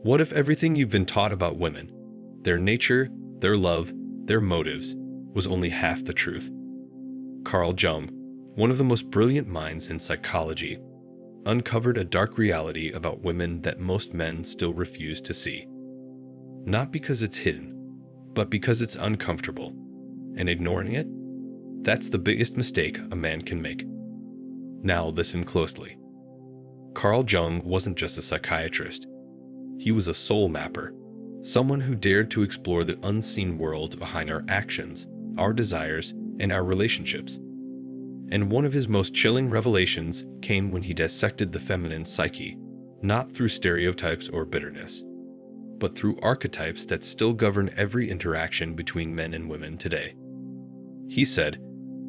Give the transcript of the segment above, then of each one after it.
What if everything you've been taught about women, their nature, their love, their motives, was only half the truth? Carl Jung, one of the most brilliant minds in psychology, uncovered a dark reality about women that most men still refuse to see. Not because it's hidden, but because it's uncomfortable. And ignoring it? That's the biggest mistake a man can make. Now listen closely. Carl Jung wasn't just a psychiatrist. He was a soul mapper, someone who dared to explore the unseen world behind our actions, our desires, and our relationships. And one of his most chilling revelations came when he dissected the feminine psyche, not through stereotypes or bitterness, but through archetypes that still govern every interaction between men and women today. He said,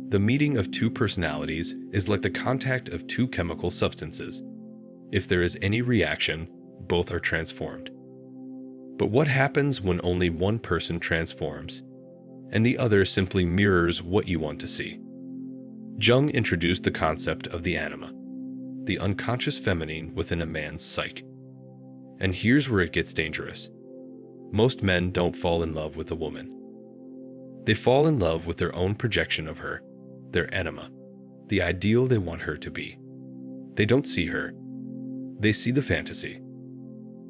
"The meeting of two personalities is like the contact of two chemical substances. If there is any reaction, both are transformed. But what happens when only one person transforms, and the other simply mirrors what you want to see?" Jung introduced the concept of the anima, the unconscious feminine within a man's psyche. And here's where it gets dangerous. Most men don't fall in love with a woman. They fall in love with their own projection of her, their anima, the ideal they want her to be. They don't see her. They see the fantasy.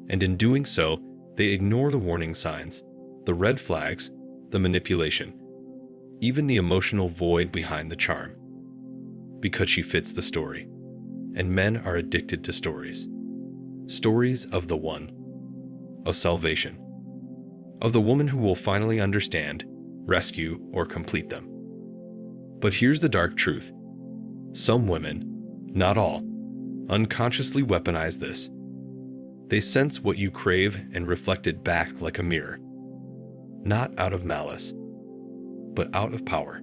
And in doing so, they ignore the warning signs, the red flags, the manipulation, even the emotional void behind the charm. Because she fits the story. And men are addicted to stories. Stories of the one, of salvation, of the woman who will finally understand, rescue, or complete them. But here's the dark truth. Some women, not all, unconsciously weaponize this. They sense what you crave and reflect it back like a mirror. Not out of malice, but out of power.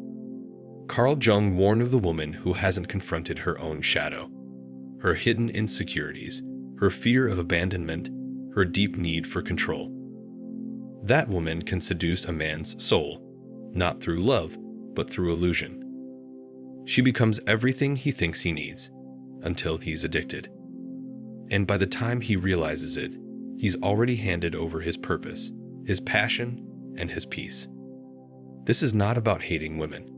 Carl Jung warned of the woman who hasn't confronted her own shadow, her hidden insecurities, her fear of abandonment, her deep need for control. That woman can seduce a man's soul, not through love, but through illusion. She becomes everything he thinks he needs, until he's addicted. And by the time he realizes it, he's already handed over his purpose, his passion, and his peace. This is not about hating women.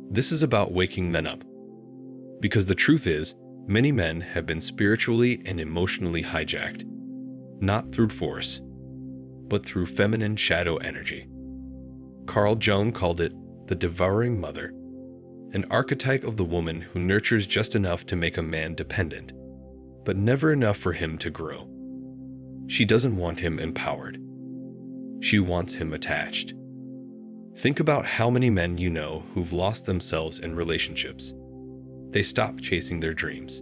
This is about waking men up. Because the truth is, many men have been spiritually and emotionally hijacked, not through force, but through feminine shadow energy. Carl Jung called it the devouring mother, an archetype of the woman who nurtures just enough to make a man dependent, but never enough for him to grow. She doesn't want him empowered. She wants him attached. Think about how many men you know who've lost themselves in relationships. They stopped chasing their dreams,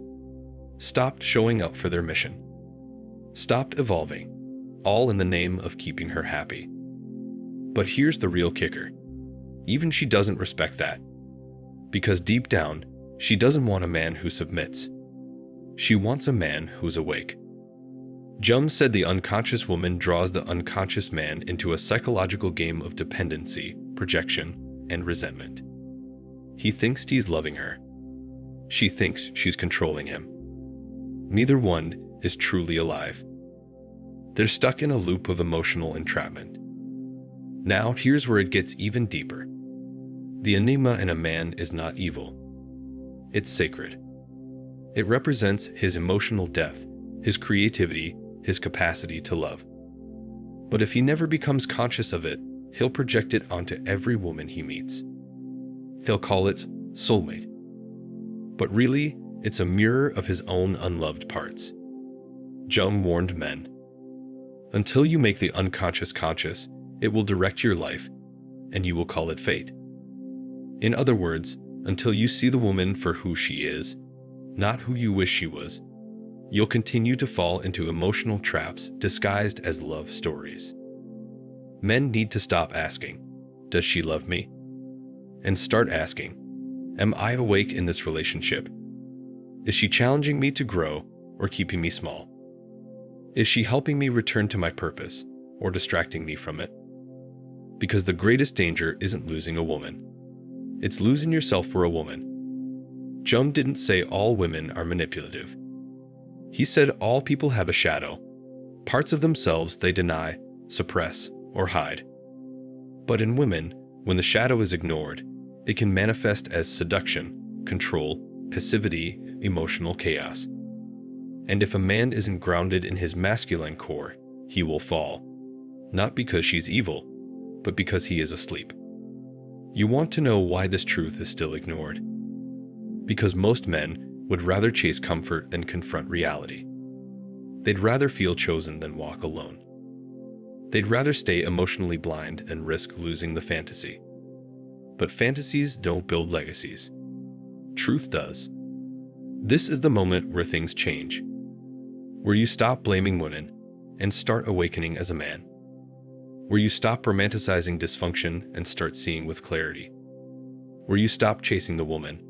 stopped showing up for their mission, stopped evolving, all in the name of keeping her happy. But here's the real kicker. Even she doesn't respect that. Because deep down, she doesn't want a man who submits. She wants a man who's awake. Jung said the unconscious woman draws the unconscious man into a psychological game of dependency, projection, and resentment. He thinks he's loving her. She thinks she's controlling him. Neither one is truly alive. They're stuck in a loop of emotional entrapment. Now, here's where it gets even deeper. The anima in a man is not evil. It's sacred. It represents his emotional depth, his creativity, his capacity to love. But if he never becomes conscious of it, he'll project it onto every woman he meets. He'll call it soulmate. But really, it's a mirror of his own unloved parts. Jung warned men. Until you make the unconscious conscious, it will direct your life, and you will call it fate. In other words, until you see the woman for who she is, not who you wish she was, you'll continue to fall into emotional traps disguised as love stories. Men need to stop asking, "Does she love me?" and start asking, "Am I awake in this relationship? Is she challenging me to grow or keeping me small? Is she helping me return to my purpose or distracting me from it?" Because the greatest danger isn't losing a woman. It's losing yourself for a woman. Jung didn't say all women are manipulative. He said all people have a shadow, parts of themselves they deny, suppress, or hide. But in women, when the shadow is ignored, it can manifest as seduction, control, passivity, emotional chaos. And if a man isn't grounded in his masculine core, he will fall. Not because she's evil, but because he is asleep. You want to know why this truth is still ignored? Because most men would rather chase comfort than confront reality. They'd rather feel chosen than walk alone. They'd rather stay emotionally blind and risk losing the fantasy. But fantasies don't build legacies. Truth does. This is the moment where things change, where you stop blaming women and start awakening as a man, where you stop romanticizing dysfunction and start seeing with clarity, where you stop chasing the woman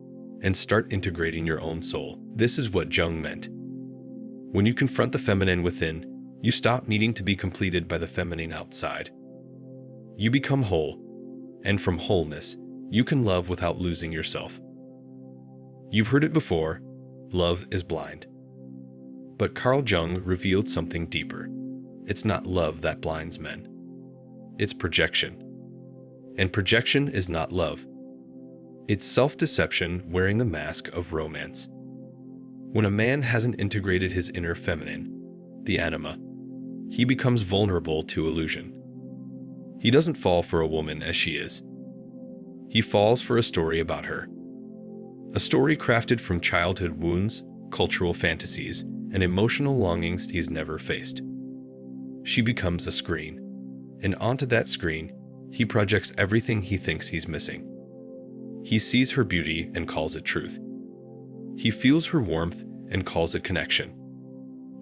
and start integrating your own soul. This is what Jung meant. When you confront the feminine within, you stop needing to be completed by the feminine outside. You become whole, and from wholeness, you can love without losing yourself. You've heard it before, love is blind. But Carl Jung revealed something deeper. It's not love that blinds men. It's projection. And projection is not love. It's self-deception wearing the mask of romance. When a man hasn't integrated his inner feminine, the anima, he becomes vulnerable to illusion. He doesn't fall for a woman as she is. He falls for a story about her. A story crafted from childhood wounds, cultural fantasies, and emotional longings he's never faced. She becomes a screen, and onto that screen, he projects everything he thinks he's missing. He sees her beauty and calls it truth. He feels her warmth and calls it connection.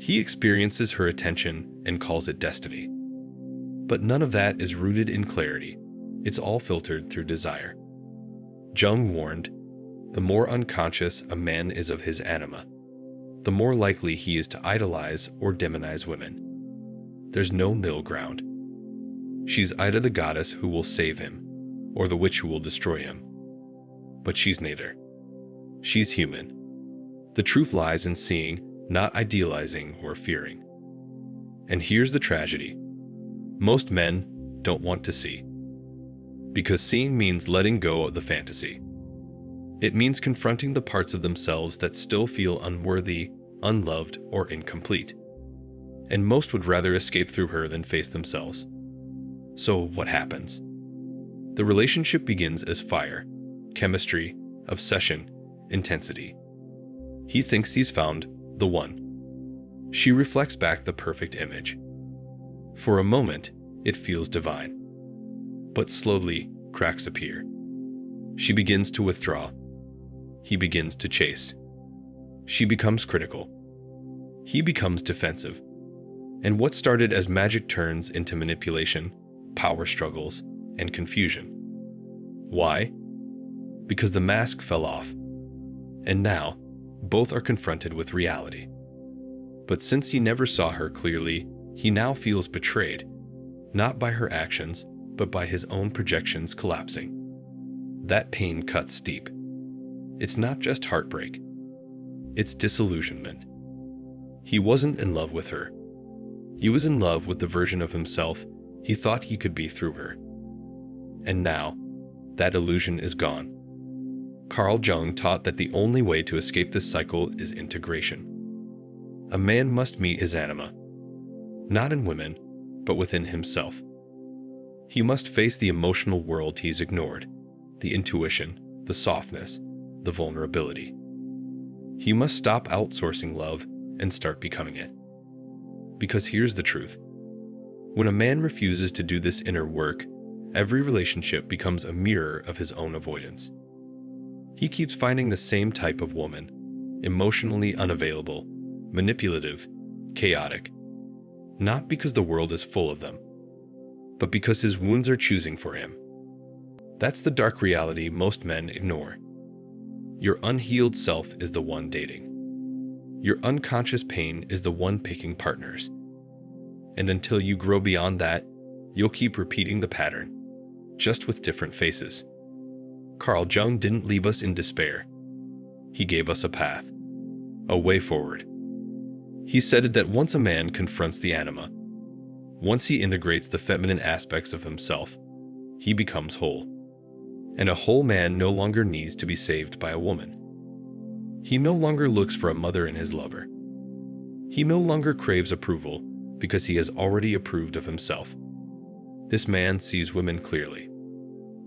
He experiences her attention and calls it destiny. But none of that is rooted in clarity. It's all filtered through desire. Jung warned, the more unconscious a man is of his anima, the more likely he is to idolize or demonize women. There's no middle ground. She's either the goddess who will save him, or the witch who will destroy him. But she's neither. She's human. The truth lies in seeing, not idealizing or fearing. And here's the tragedy. Most men don't want to see. Because seeing means letting go of the fantasy. It means confronting the parts of themselves that still feel unworthy, unloved, or incomplete. And most would rather escape through her than face themselves. So what happens? The relationship begins as fire, chemistry, obsession, intensity. He thinks he's found the one. She reflects back the perfect image. For a moment, it feels divine. But slowly, cracks appear. She begins to withdraw. He begins to chase. She becomes critical. He becomes defensive. And what started as magic turns into manipulation, power struggles, and confusion. Why? Because the mask fell off. And now, both are confronted with reality. But since he never saw her clearly, he now feels betrayed, not by her actions, but by his own projections collapsing. That pain cuts deep. It's not just heartbreak. It's disillusionment. He wasn't in love with her. He was in love with the version of himself he thought he could be through her. And now, that illusion is gone. Carl Jung taught that the only way to escape this cycle is integration. A man must meet his anima, not in women, but within himself. He must face the emotional world he's ignored, the intuition, the softness, the vulnerability. He must stop outsourcing love and start becoming it. Because here's the truth. When a man refuses to do this inner work, every relationship becomes a mirror of his own avoidance. He keeps finding the same type of woman, emotionally unavailable, manipulative, chaotic, not because the world is full of them, but because his wounds are choosing for him. That's the dark reality most men ignore. Your unhealed self is the one dating. Your unconscious pain is the one picking partners. And until you grow beyond that, you'll keep repeating the pattern, just with different faces. Carl Jung didn't leave us in despair. He gave us a path, a way forward. He said that once a man confronts the anima, once he integrates the feminine aspects of himself, he becomes whole. And a whole man no longer needs to be saved by a woman. He no longer looks for a mother in his lover. He no longer craves approval because he has already approved of himself. This man sees women clearly,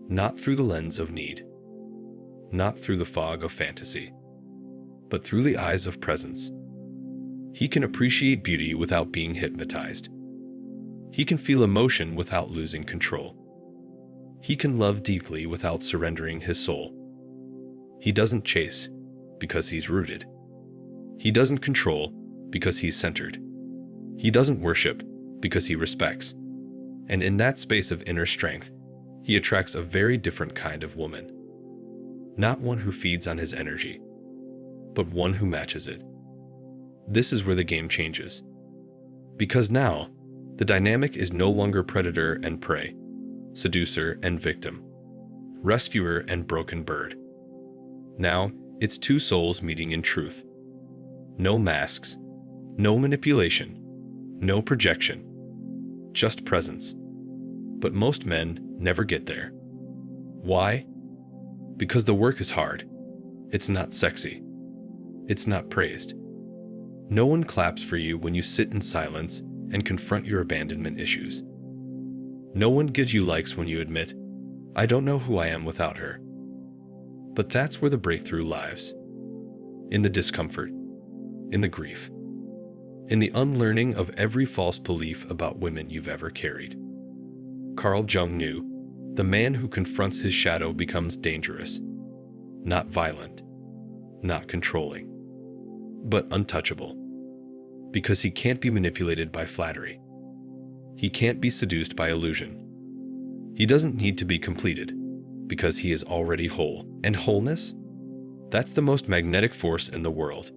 not through the lens of need, not through the fog of fantasy, but through the eyes of presence. He can appreciate beauty without being hypnotized. He can feel emotion without losing control. He can love deeply without surrendering his soul. He doesn't chase because he's rooted. He doesn't control because he's centered. He doesn't worship because he respects. And in that space of inner strength, he attracts a very different kind of woman. Not one who feeds on his energy, but one who matches it. This is where the game changes. Because now, the dynamic is no longer predator and prey, seducer and victim, rescuer and broken bird. Now, it's two souls meeting in truth. No masks, no manipulation, no projection, just presence. But most men never get there. Why? Because the work is hard. It's not sexy. It's not praised. No one claps for you when you sit in silence and confront your abandonment issues. No one gives you likes when you admit, I don't know who I am without her. But that's where the breakthrough lies. In the discomfort, in the grief, in the unlearning of every false belief about women you've ever carried. Carl Jung knew, the man who confronts his shadow becomes dangerous, not violent, not controlling, but untouchable. Because he can't be manipulated by flattery. He can't be seduced by illusion. He doesn't need to be completed, because he is already whole. And wholeness? That's the most magnetic force in the world.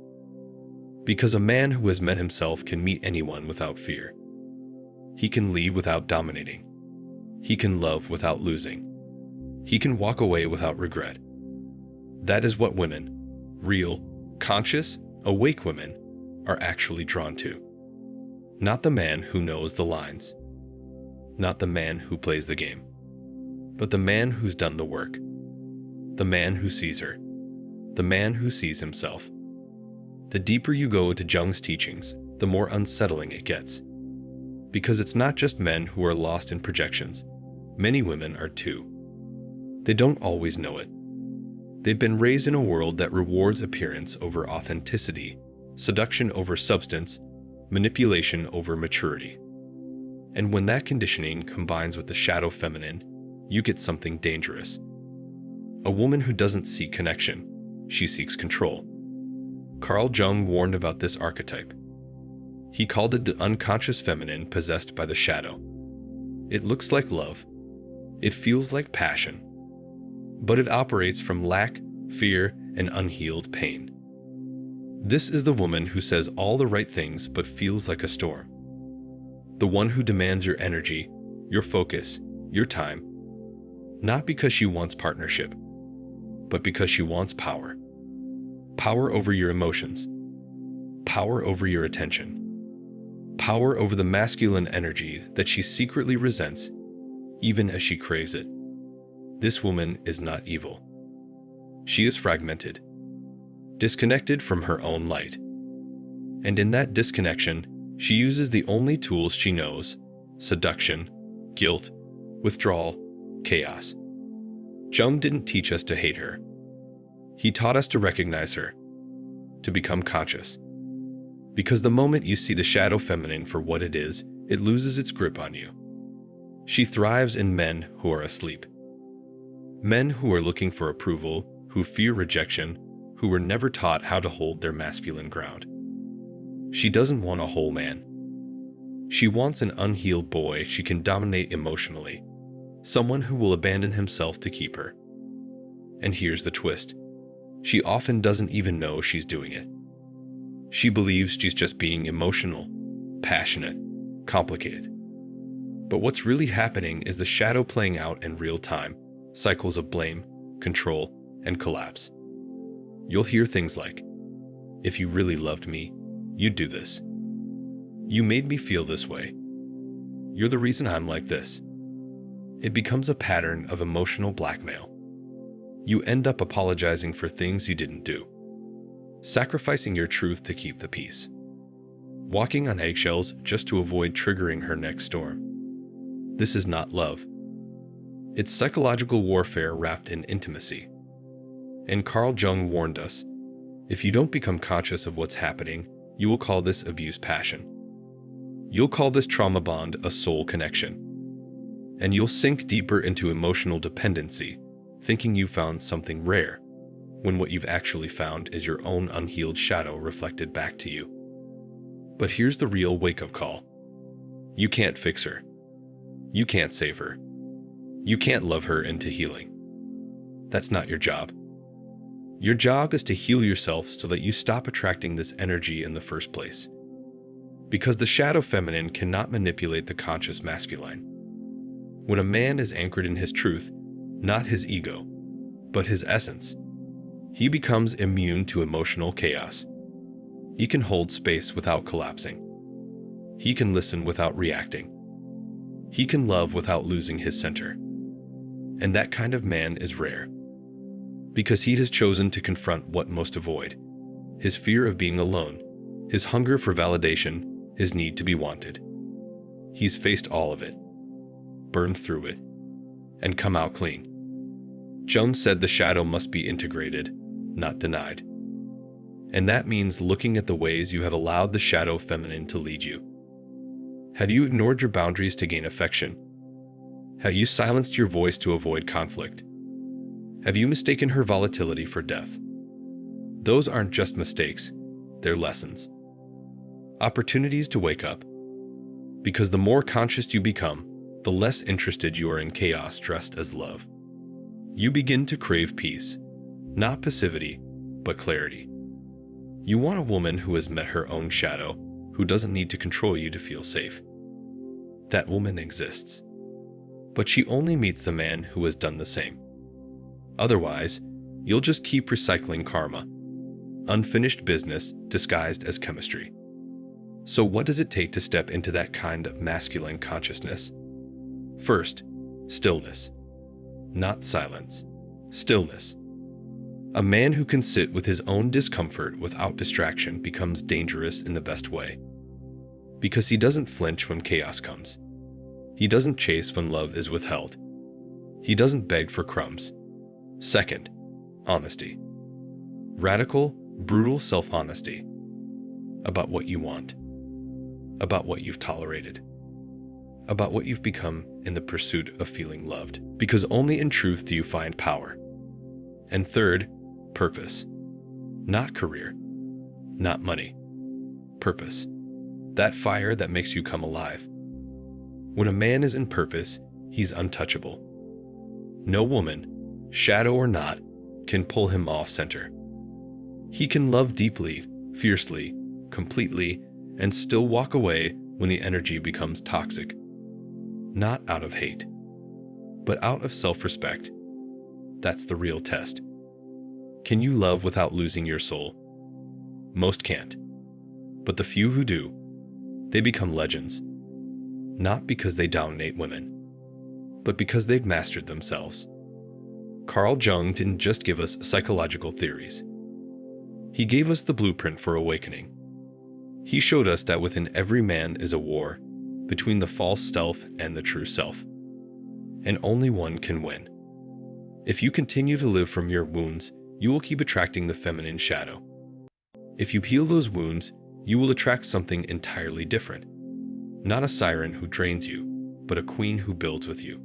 Because a man who has met himself can meet anyone without fear. He can lead without dominating. He can love without losing. He can walk away without regret. That is what women, real, conscious, awake women, are actually drawn to. Not the man who knows the lines. Not the man who plays the game. But the man who's done the work. The man who sees her. The man who sees himself. The deeper you go into Jung's teachings, the more unsettling it gets. Because it's not just men who are lost in projections. Many women are too. They don't always know it. They've been raised in a world that rewards appearance over authenticity, seduction over substance, manipulation over maturity. And when that conditioning combines with the shadow feminine, you get something dangerous. A woman who doesn't seek connection, she seeks control. Carl Jung warned about this archetype. He called it the unconscious feminine possessed by the shadow. It looks like love. It feels like passion. But it operates from lack, fear, and unhealed pain. This is the woman who says all the right things but feels like a storm. The one who demands your energy, your focus, your time, not because she wants partnership, but because she wants power. Power over your emotions, power over your attention, power over the masculine energy that she secretly resents, even as she craves it. This woman is not evil. She is fragmented, disconnected from her own light. And in that disconnection, she uses the only tools she knows: seduction, guilt, withdrawal, chaos. Jung didn't teach us to hate her. He taught us to recognize her, to become conscious. Because the moment you see the shadow feminine for what it is, it loses its grip on you. She thrives in men who are asleep. Men who are looking for approval, who fear rejection, who were never taught how to hold their masculine ground. She doesn't want a whole man. She wants an unhealed boy she can dominate emotionally, someone who will abandon himself to keep her. And here's the twist. She often doesn't even know she's doing it. She believes she's just being emotional, passionate, complicated. But what's really happening is the shadow playing out in real time, cycles of blame, control, and collapse. You'll hear things like, if you really loved me, you'd do this. You made me feel this way. You're the reason I'm like this. It becomes a pattern of emotional blackmail. You end up apologizing for things you didn't do, sacrificing your truth to keep the peace, walking on eggshells just to avoid triggering her next storm. This is not love. It's psychological warfare wrapped in intimacy. And Carl Jung warned us, if you don't become conscious of what's happening, you will call this abuse passion. You'll call this trauma bond a soul connection. And you'll sink deeper into emotional dependency, thinking you found something rare, when what you've actually found is your own unhealed shadow reflected back to you. But here's the real wake-up call. You can't fix her. You can't save her. You can't love her into healing. That's not your job. Your job is to heal yourself so that you stop attracting this energy in the first place. Because the shadow feminine cannot manipulate the conscious masculine. When a man is anchored in his truth, not his ego, but his essence, he becomes immune to emotional chaos. He can hold space without collapsing. He can listen without reacting. He can love without losing his center. And that kind of man is rare. Because he has chosen to confront what most avoid: his fear of being alone, his hunger for validation, his need to be wanted. He's faced all of it, burned through it, and come out clean. Jung said the shadow must be integrated, not denied. And that means looking at the ways you have allowed the shadow feminine to lead you. Have you ignored your boundaries to gain affection? Have you silenced your voice to avoid conflict? Have you mistaken her volatility for death? Those aren't just mistakes, they're lessons. Opportunities to wake up. Because the more conscious you become, the less interested you are in chaos dressed as love. You begin to crave peace, not passivity, but clarity. You want a woman who has met her own shadow, who doesn't need to control you to feel safe. That woman exists. But she only meets the man who has done the same. Otherwise, you'll just keep recycling karma, unfinished business disguised as chemistry. So what does it take to step into that kind of masculine consciousness? First, stillness. Not silence. Stillness. A man who can sit with his own discomfort without distraction becomes dangerous in the best way. Because he doesn't flinch when chaos comes. He doesn't chase when love is withheld. He doesn't beg for crumbs. Second, honesty. Radical, brutal self-honesty. About what you want. About what you've tolerated. About what you've become in the pursuit of feeling loved. Because only in truth do you find power. And third, purpose. Not career. Not money. Purpose. That fire that makes you come alive. When a man is in purpose, he's untouchable. No woman, shadow or not, can pull him off center. He can love deeply, fiercely, completely, and still walk away when the energy becomes toxic. Not out of hate, but out of self-respect. That's the real test. Can you love without losing your soul? Most can't. But the few who do, they become legends. Not because they dominate women, but because they've mastered themselves. Carl Jung didn't just give us psychological theories. He gave us the blueprint for awakening. He showed us that within every man is a war between the false self and the true self. And only one can win. If you continue to live from your wounds, you will keep attracting the feminine shadow. If you heal those wounds, you will attract something entirely different. Not a siren who drains you, but a queen who builds with you.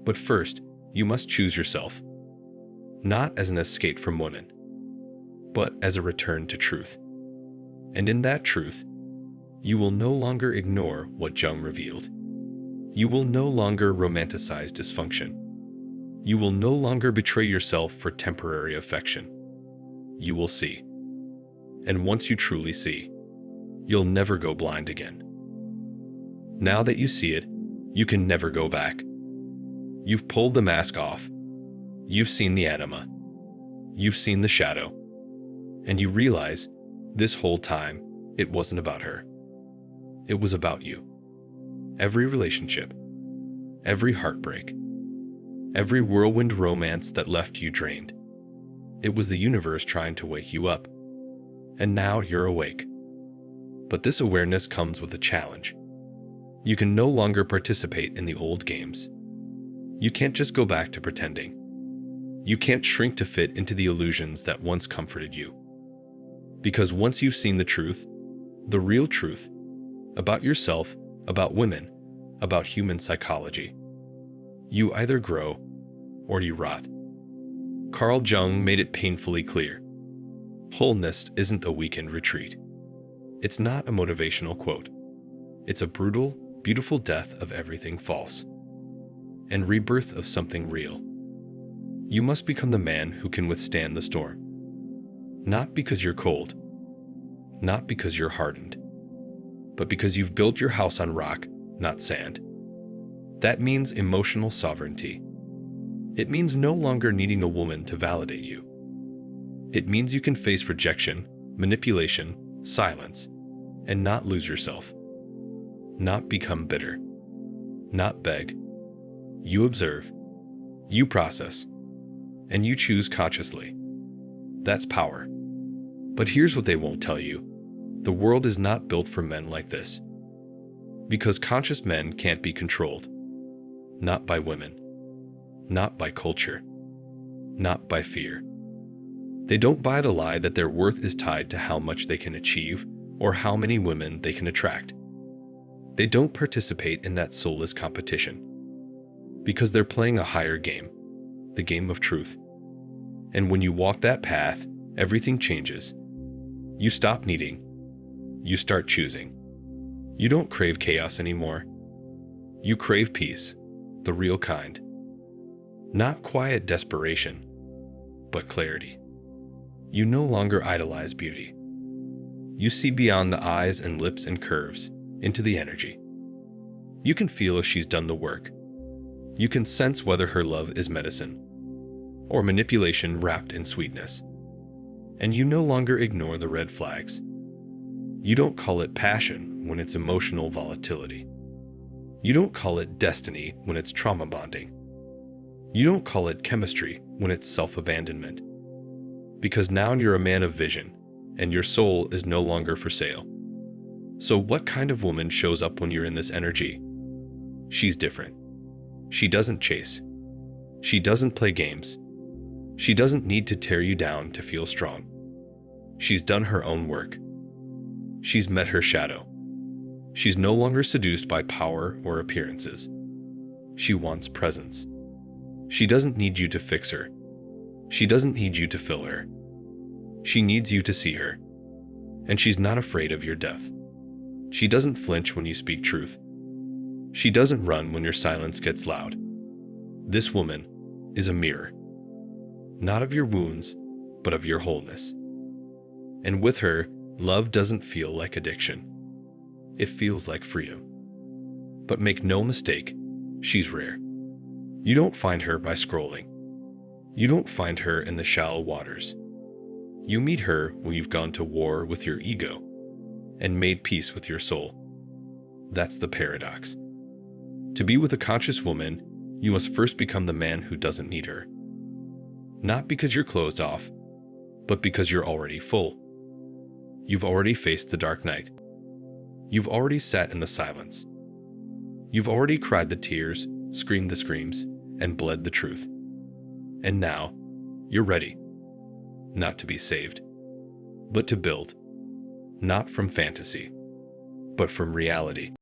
But first, you must choose yourself. Not as an escape from women, but as a return to truth. And in that truth, you will no longer ignore what Jung revealed. You will no longer romanticize dysfunction. You will no longer betray yourself for temporary affection. You will see. And once you truly see, you'll never go blind again. Now that you see it, you can never go back. You've pulled the mask off. You've seen the anima. You've seen the shadow. And you realize, this whole time, it wasn't about her. It was about you. Every relationship, every heartbreak, every whirlwind romance that left you drained. It was the universe trying to wake you up. And now you're awake. But this awareness comes with a challenge. You can no longer participate in the old games. You can't just go back to pretending. You can't shrink to fit into the illusions that once comforted you. Because once you've seen the truth, the real truth, about yourself, about women, about human psychology, you either grow or you rot. Carl Jung made it painfully clear. Wholeness isn't a weekend retreat. It's not a motivational quote. It's a brutal, beautiful death of everything false and rebirth of something real. You must become the man who can withstand the storm. Not because you're cold, not because you're hardened, but because you've built your house on rock, not sand. That means emotional sovereignty. It means no longer needing a woman to validate you. It means you can face rejection, manipulation, silence, and not lose yourself. Not become bitter. Not beg. You observe. You process. And you choose consciously. That's power. But here's what they won't tell you. The world is not built for men like this. Because conscious men can't be controlled. Not by women. Not by culture. Not by fear. They don't buy the lie that their worth is tied to how much they can achieve or how many women they can attract. They don't participate in that soulless competition. Because they're playing a higher game, the game of truth. And when you walk that path, everything changes. You stop needing. You start choosing. You don't crave chaos anymore. You crave peace, the real kind. Not quiet desperation, but clarity. You no longer idolize beauty. You see beyond the eyes and lips and curves, into the energy. You can feel if she's done the work. You can sense whether her love is medicine or manipulation wrapped in sweetness. And you no longer ignore the red flags. You don't call it passion when it's emotional volatility. You don't call it destiny when it's trauma bonding. You don't call it chemistry when it's self-abandonment. Because now you're a man of vision, and your soul is no longer for sale. So what kind of woman shows up when you're in this energy? She's different. She doesn't chase. She doesn't play games. She doesn't need to tear you down to feel strong. She's done her own work. She's met her shadow. She's no longer seduced by power or appearances. She wants presence. She doesn't need you to fix her. She doesn't need you to fill her. She needs you to see her. And she's not afraid of your death. She doesn't flinch when you speak truth. She doesn't run when your silence gets loud. This woman is a mirror. Not of your wounds, but of your wholeness. And with her, love doesn't feel like addiction. It feels like freedom. But make no mistake, she's rare. You don't find her by scrolling. You don't find her in the shallow waters. You meet her when you've gone to war with your ego and made peace with your soul. That's the paradox. To be with a conscious woman, you must first become the man who doesn't need her. Not because you're closed off, but because you're already full. You've already faced the dark night. You've already sat in the silence. You've already cried the tears, screamed the screams, and bled the truth. And now, you're ready. Not to be saved, but to build. Not from fantasy, but from reality.